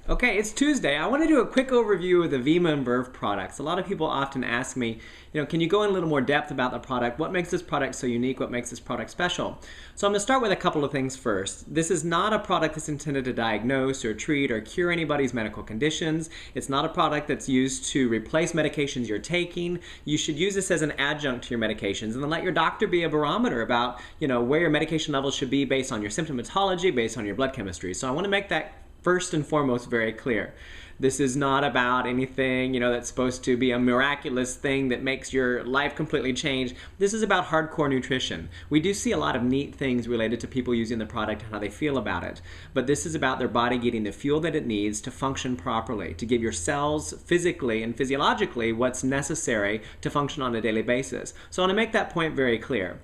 Okay, it's Tuesday. I want to do a quick overview of the Vima and Verve products. A lot of people often ask me, can you go in a little more depth about the product? What makes this product so unique? What makes this product special? So I'm going to start with a couple of things first. This is not a product that's intended to diagnose or treat or cure anybody's medical conditions. It's not a product that's used to replace medications you're taking. You should use this as an adjunct to your medications and then let your doctor be a barometer about, where your medication levels should be based on your symptomatology, based on your blood chemistry. So I want to make that first and foremost very clear. This is not about anything, that's supposed to be a miraculous thing that makes your life completely change. This is about hardcore nutrition. We do see a lot of neat things related to people using the product and how they feel about it. But this is about their body getting the fuel that it needs to function properly, to give your cells physically and physiologically what's necessary to function on a daily basis. So I want to make that point very clear.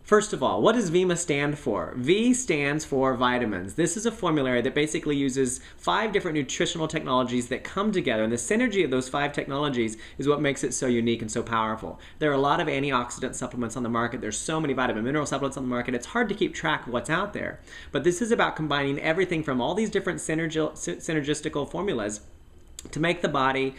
First of all, what does Vima stand for? V stands for vitamins. This is a formulary that basically uses 5 different nutritional technologies that come together, and the synergy of those 5 technologies is what makes it so unique and so powerful. There are a lot of antioxidant supplements on the market. There's so many vitamin mineral supplements on the market. It's hard to keep track of what's out there. But this is about combining everything from all these different synergistical formulas to make the body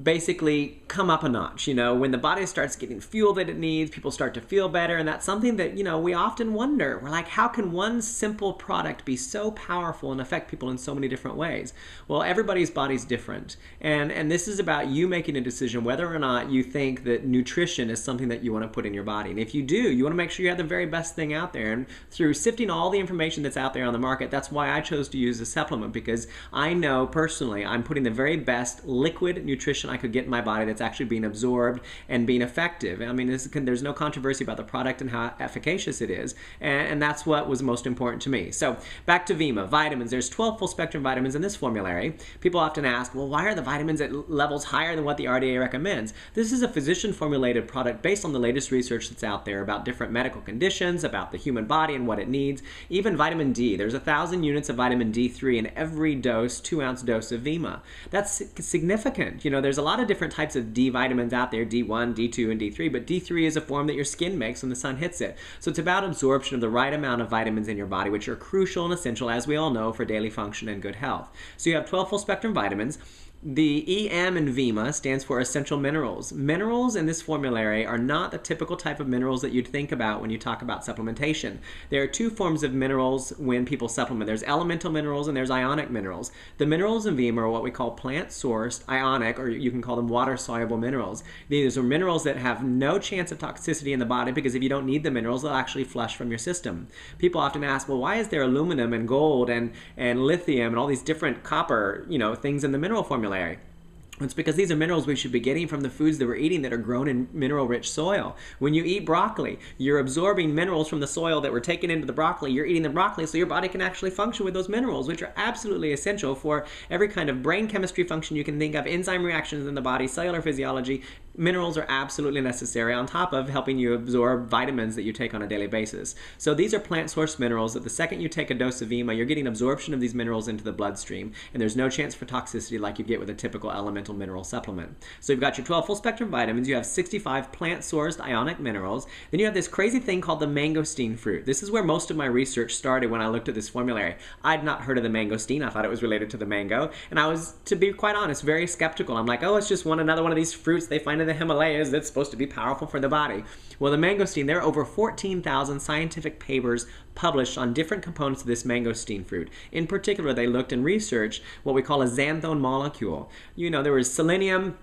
basically come up a notch. When the body starts getting fuel that it needs, people start to feel better, and that's something that, we often wonder. We're like, how can one simple product be so powerful and affect people in so many different ways? Well, everybody's body's different, and this is about you making a decision whether or not you think that nutrition is something that you want to put in your body. And if you do, you want to make sure you have the very best thing out there, and through sifting all the information that's out there on the market, that's why I chose to use a supplement, because I know personally I'm putting the very best liquid nutrition I could get in my body that's actually being absorbed and being effective. I mean, there's no controversy about the product and how efficacious it is, and that's what was most important to me. So back to Vima, vitamins. There's 12 full spectrum vitamins in this formulary. People often ask, well, why are the vitamins at levels higher than what the RDA recommends? This is a physician formulated product based on the latest research that's out there about different medical conditions, about the human body and what it needs. Even vitamin D, there's 1,000 units of vitamin D3 in every dose, 2-ounce dose of Vima. That's significant. There's a lot of different types of D vitamins out there, D1, D2, and D3, but D3 is a form that your skin makes when the sun hits it. So it's about absorption of the right amount of vitamins in your body, which are crucial and essential, as we all know, for daily function and good health. So you have 12 full spectrum vitamins. The EM in Vima stands for essential minerals. Minerals in this formulary are not the typical type of minerals that you'd think about when you talk about supplementation. There are 2 forms of minerals when people supplement. There's elemental minerals and there's ionic minerals. The minerals in Vima are what we call plant-sourced ionic, or you can call them water-soluble minerals. These are minerals that have no chance of toxicity in the body, because if you don't need the minerals, they'll actually flush from your system. People often ask, well, why is there aluminum and gold and lithium and all these different copper, things in the mineral formula? It's because these are minerals we should be getting from the foods that we're eating that are grown in mineral-rich soil. When you eat broccoli, you're absorbing minerals from the soil that were taken into the broccoli. You're eating the broccoli so your body can actually function with those minerals, which are absolutely essential for every kind of brain chemistry function you can think of, enzyme reactions in the body, cellular physiology. Minerals are absolutely necessary on top of helping you absorb vitamins that you take on a daily basis. So these are plant-sourced minerals that the second you take a dose of Vima, you're getting absorption of these minerals into the bloodstream, and there's no chance for toxicity like you get with a typical elemental mineral supplement. So you've got your 12 full-spectrum vitamins, you have 65 plant-sourced ionic minerals, then you have this crazy thing called the mangosteen fruit. This is where most of my research started when I looked at this formulary. I'd not heard of the mangosteen. I thought it was related to the mango, and I was, to be quite honest, very skeptical. I'm like, oh, it's just another one of these fruits they find in the Himalayas that's supposed to be powerful for the body. Well, the mangosteen, there are over 14,000 scientific papers published on different components of this mangosteen fruit. In particular, they looked and researched what we call a xanthone molecule. There was selenium.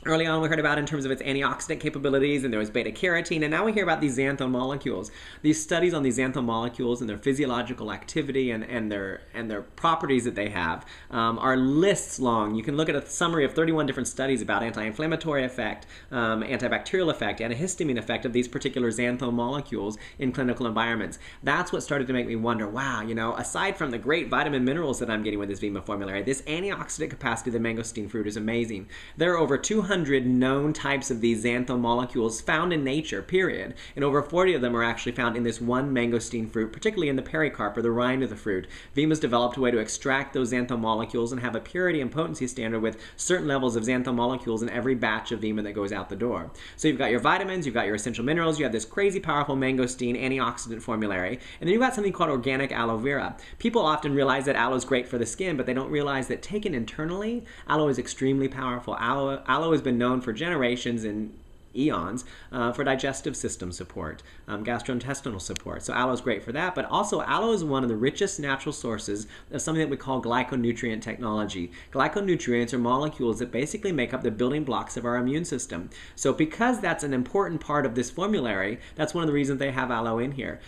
Early on we heard about in terms of its antioxidant capabilities, and there was beta-carotene, and now we hear about these xanthone molecules. These studies on these xanthone molecules and their physiological activity and their properties that they have are lists long. You can look at a summary of 31 different studies about anti-inflammatory effect, antibacterial effect, antihistamine effect of these particular xanthone molecules in clinical environments. That's what started to make me wonder, wow, aside from the great vitamin minerals that I'm getting with this Vima formulary, this antioxidant capacity of the mangosteen fruit is amazing. There are over 200 300 known types of these xanthan molecules found in nature, period. And over 40 of them are actually found in this one mangosteen fruit, particularly in the pericarp or the rind of the fruit. Vima's developed a way to extract those xanthan molecules and have a purity and potency standard with certain levels of xanthan molecules in every batch of Vima that goes out the door. So you've got your vitamins, you've got your essential minerals, you have this crazy powerful mangosteen antioxidant formulary, and then you've got something called organic aloe vera. People often realize that aloe is great for the skin, but they don't realize that taken internally, aloe is extremely powerful. Aloe has been known for generations and eons for digestive system support, gastrointestinal support. So aloe is great for that, but also aloe is one of the richest natural sources of something that we call glyconutrient technology. Glyconutrients are molecules that basically make up the building blocks of our immune system. So because that's an important part of this formulary, that's one of the reasons they have aloe in here.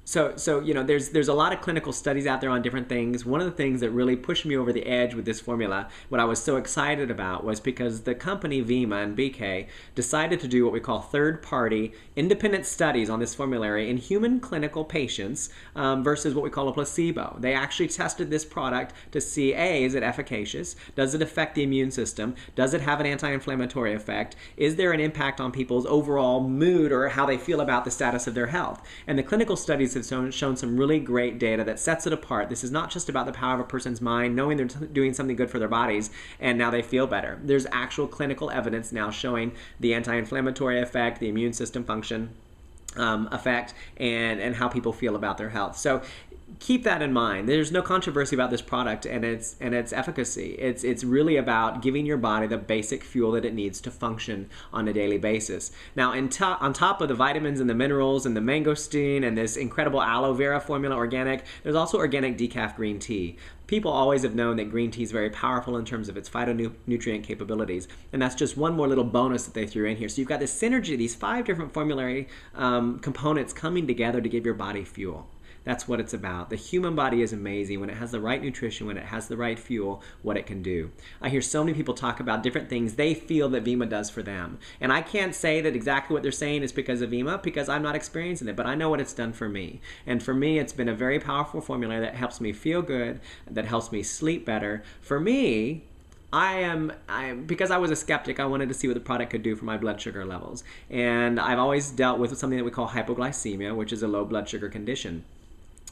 So you know, there's a lot of clinical studies out there on different things. One of the things that really pushed me over the edge with this formula, what I was so excited about, was because the company Vima and BK decided to do what we call third-party independent studies on this formulary in human clinical patients versus what we call a placebo. They actually tested this product to see, A, is it efficacious? Does it affect the immune system? Does it have an anti-inflammatory effect? Is there an impact on people's overall mood or how they feel about the status of their health? And the clinical studies have shown some really great data that sets it apart. This is not just about the power of a person's mind, knowing they're doing something good for their bodies, and now they feel better. There's actual clinical evidence now showing the anti-inflammatory effect, the immune system function effect, and how people feel about their health. So keep that in mind. There's no controversy about this product and its efficacy. It's really about giving your body the basic fuel that it needs to function on a daily basis. Now, on top of the vitamins and the minerals and the mangosteen and this incredible aloe vera formula organic, there's also organic decaf green tea. People always have known that green tea is very powerful in terms of its phytonutrient capabilities, and that's just one more little bonus that they threw in here. So you've got this synergy, these 5 different formulary components coming together to give your body fuel. That's what it's about. The human body is amazing when it has the right nutrition, when it has the right fuel, what it can do. I hear so many people talk about different things they feel that Vima does for them. And I can't say that exactly what they're saying is because of Vima, because I'm not experiencing it, but I know what it's done for me. And for me, it's been a very powerful formula that helps me feel good, that helps me sleep better. For me, because I was a skeptic, I wanted to see what the product could do for my blood sugar levels. And I've always dealt with something that we call hypoglycemia, which is a low blood sugar condition.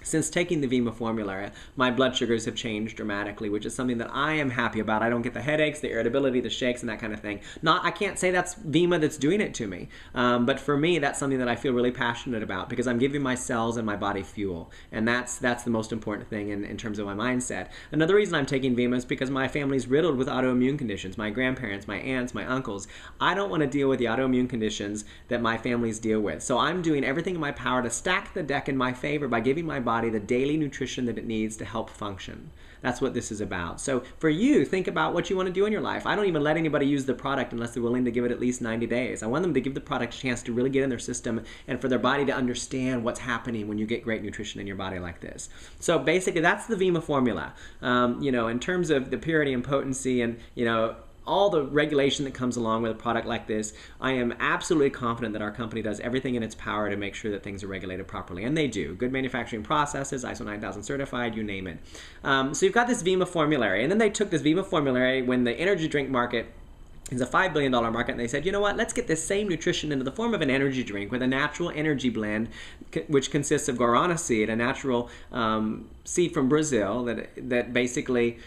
Since taking the Vima formula, my blood sugars have changed dramatically, which is something that I am happy about. I don't get the headaches, the irritability, the shakes, and that kind of thing. I can't say that's Vima that's doing it to me, but for me, that's something that I feel really passionate about because I'm giving my cells and my body fuel, and that's the most important thing in terms of my mindset. Another reason I'm taking Vima is because my family's riddled with autoimmune conditions. My grandparents, my aunts, my uncles. I don't want to deal with the autoimmune conditions that my families deal with, so I'm doing everything in my power to stack the deck in my favor by giving my body the daily nutrition that it needs to help function. That's what this is about. So for you, think about what you want to do in your life. I don't even let anybody use the product unless they're willing to give it at least 90 days. I want them to give the product a chance to really get in their system and for their body to understand what's happening when you get great nutrition in your body like this. So basically, that's the Vima formula. You know, in terms of the purity and potency and, you know, all the regulation that comes along with a product like this, I am absolutely confident that our company does everything in its power to make sure that things are regulated properly. And they do. Good manufacturing processes, ISO 9000 certified, you name it. So you've got this Vima formulary. And then they took this Vima formulary when the energy drink market is a $5 billion market, and they said, you know what, let's get this same nutrition into the form of an energy drink with a natural energy blend, which consists of guarana seed, a natural seed from Brazil that basically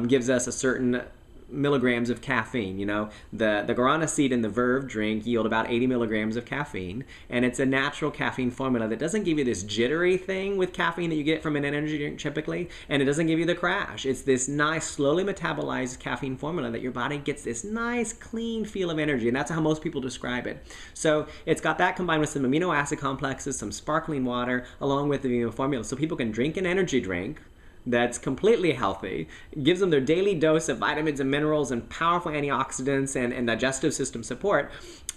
gives us a certain milligrams of caffeine. You know, the guarana seed in the Verve drink yield about 80 milligrams of caffeine, and it's a natural caffeine formula that doesn't give you this jittery thing with caffeine that you get from an energy drink typically, and it doesn't give you the crash. It's this nice, slowly metabolized caffeine formula that your body gets this nice, clean feel of energy, and that's how most people describe it. So it's got that combined with some amino acid complexes, some sparkling water, along with the Vima formula, so people can drink an energy drink that's completely healthy, gives them their daily dose of vitamins and minerals and powerful antioxidants and digestive system support.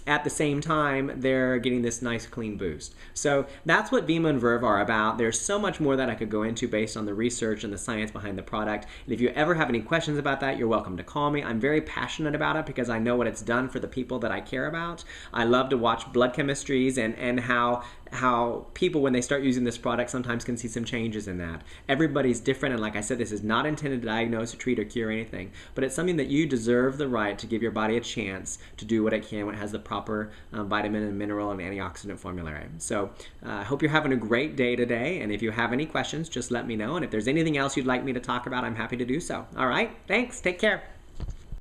At the same time, they're getting this nice clean boost. So that's what Vima and Verve are about. There's so much more that I could go into based on the research and the science behind the product. And if you ever have any questions about that, you're welcome to call me. I'm very passionate about it because I know what it's done for the people that I care about. I love to watch blood chemistries and how how people, when they start using this product, sometimes can see some changes in that. Everybody's different, and like I said, this is not intended to diagnose or treat or cure anything, but it's something that you deserve the right to give your body a chance to do what it can when it has the proper vitamin and mineral and antioxidant formulary. So I hope you're having a great day today, and if you have any questions, just let me know, and if there's anything else you'd like me to talk about, I'm happy to do so. All right, thanks, take care.